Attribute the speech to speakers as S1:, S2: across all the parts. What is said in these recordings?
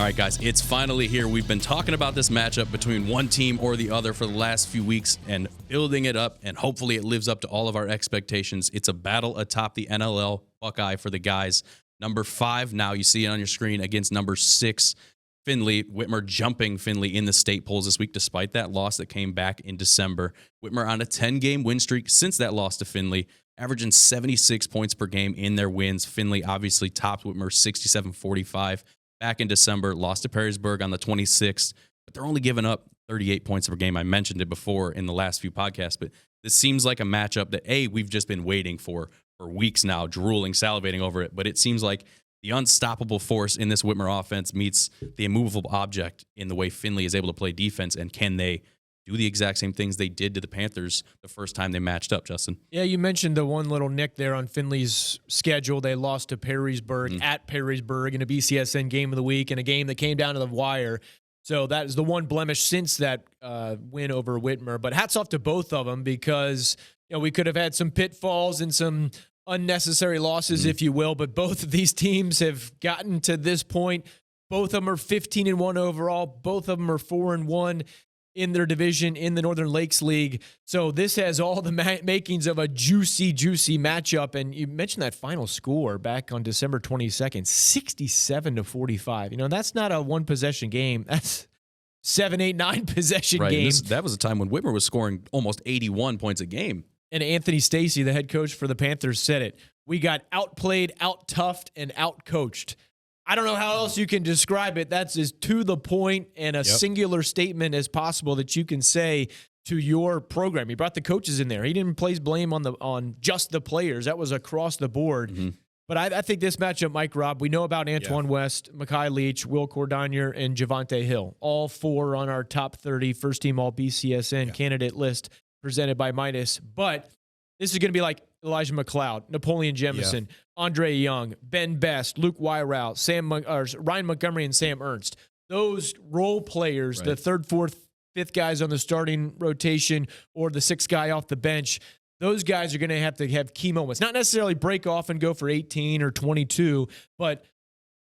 S1: All right, guys, it's finally here. We've been talking about this matchup between one team or the other for the last few weeks and building it up, and hopefully it lives up to all of our expectations. It's a battle atop the NLL Buckeye for the guys. Number 5, now you see it on your screen, against number 6, Findlay. Whitmer jumping Findlay in the state polls this week, despite that loss that came back in December. Whitmer on a 10-game win streak since that loss to Findlay, averaging 76 points per game in their wins. Findlay obviously topped Whitmer 67-45. Back in December, lost to Perrysburg on the 26th, but they're only giving up 38 points per game. I mentioned it before in the last few podcasts, but this seems like a matchup that, we've just been waiting for weeks now, drooling, salivating over it, but it seems like the unstoppable force in this Whitmer offense meets the immovable object in the way Findlay is able to play defense, and can they do the exact same things they did to the Panthers the first time they matched up, Justin?
S2: Yeah, you mentioned the one little nick there on Findlay's schedule. They lost to Perrysburg at Perrysburg in a BCSN game of the week, and a game that came down to the wire. So that is the one blemish since that win over Whitmer. But hats off to both of them, because we could have had some pitfalls and some unnecessary losses, if you will. But both of these teams have gotten to this point. Both of them are 15-1 overall. Both of them are 4-1. In their division in the Northern Lakes League. So this has all the makings of a juicy matchup. And you mentioned that final score back on December 22nd, 67-45. That's not a one-possession game. That's 7, 8, 9 possession game.
S1: That was a time when Whitmer was scoring almost 81 points a game.
S2: And Anthony Stacey, the head coach for the Panthers, said it. We got outplayed, out-toughed, and out-coached. I don't know how else you can describe it. That's as to the point and a singular statement as possible that you can say to your program. He brought the coaches in there. He didn't place blame on just the players. That was across the board. But I think this matchup, Mike Robb, we know about Antoine West, Mekhi Leach, Will Cordonier, and Javante Hill. All 4 on our top 30 first-team All-BCSN candidate list presented by Midas. But this is going to be like Elijah McLeod, Napoleon Jemison, Andre Young, Ben Best, Luke Weirout, Ryan Montgomery, and Sam Ernst. Those role players, the 3rd, 4th, 5th guys on the starting rotation or the 6th guy off the bench, those guys are going to have key moments. Not necessarily break off and go for 18 or 22, but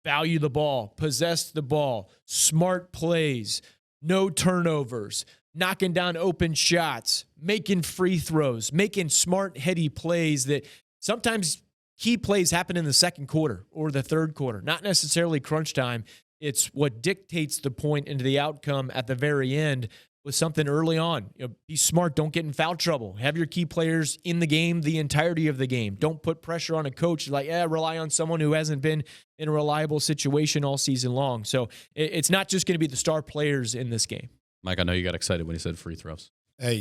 S2: value the ball, possess the ball, smart plays, no turnovers, knocking down open shots, making free throws, making smart, heady plays that sometimes key plays happen in the second quarter or the third quarter, not necessarily crunch time. It's what dictates the point into the outcome at the very end with something early on. Be smart. Don't get in foul trouble. Have your key players in the game the entirety of the game. Don't put pressure on a coach like, rely on someone who hasn't been in a reliable situation all season long. So it's not just going to be the star players in this game.
S1: Mike, I know you got excited when he said free throws.
S3: Hey,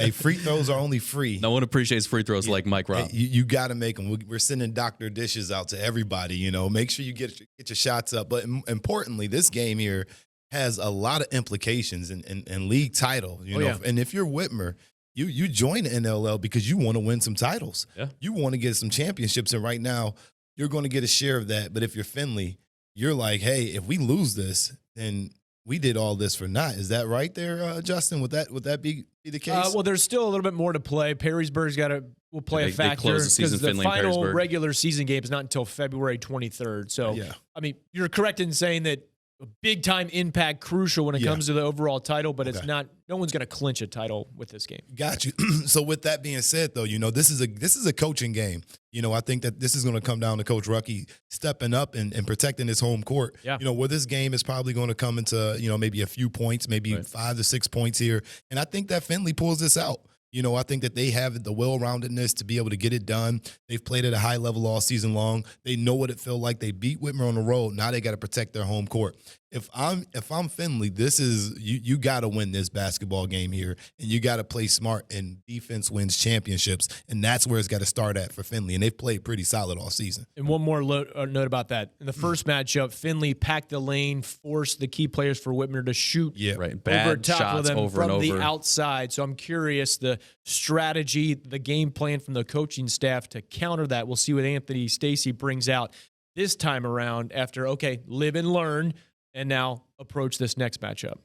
S3: free throws are only free.
S1: No one appreciates free throws like Mike Robb.
S3: Hey, you got to make them. We're sending doctor dishes out to everybody. Make sure you get your shots up. But importantly, this game here has a lot of implications in league title. And if you're Whitmer, you join the NLL because you want to win some titles. Yeah. You want to get some championships, and right now you're going to get a share of that. But if you're Findlay, you're like, hey, if we lose this, then we did all this for naught. Is that right there, Justin? Would that be the case?
S2: Well, there's still a little bit more to play. Perrysburg's will play a factor because the final regular season game is not until February 23rd. So, I mean, you're correct in saying that a big-time impact, crucial when it comes to the overall title, but it's not. No one's going to clinch a title with this game.
S3: Got you. So with that being said, though, this is a coaching game. I think that this is going to come down to Coach Rucky stepping up and protecting his home court. Yeah. Where this game is probably going to come into, maybe a few points, maybe 5 to 6 points here. And I think that Findlay pulls this out. I think that they have the well-roundedness to be able to get it done. They've played at a high level all season long. They know what it felt like. They beat Whitmer on the road. Now they got to protect their home court. If I'm Findlay, this is you got to win this basketball game here, and you got to play smart. And defense wins championships, and that's where it's got to start at for Findlay. And they've played pretty solid all season.
S2: And one more note about that: in the first matchup, Findlay packed the lane, forced the key players for Whitmer to shoot
S1: bad
S2: over top
S1: shots
S2: of them
S1: over
S2: from
S1: and
S2: the
S1: over.
S2: outside. So I'm curious the strategy, the game plan from the coaching staff to counter that. We'll see what Anthony Stacey brings out this time around after live and learn. And now approach this next matchup.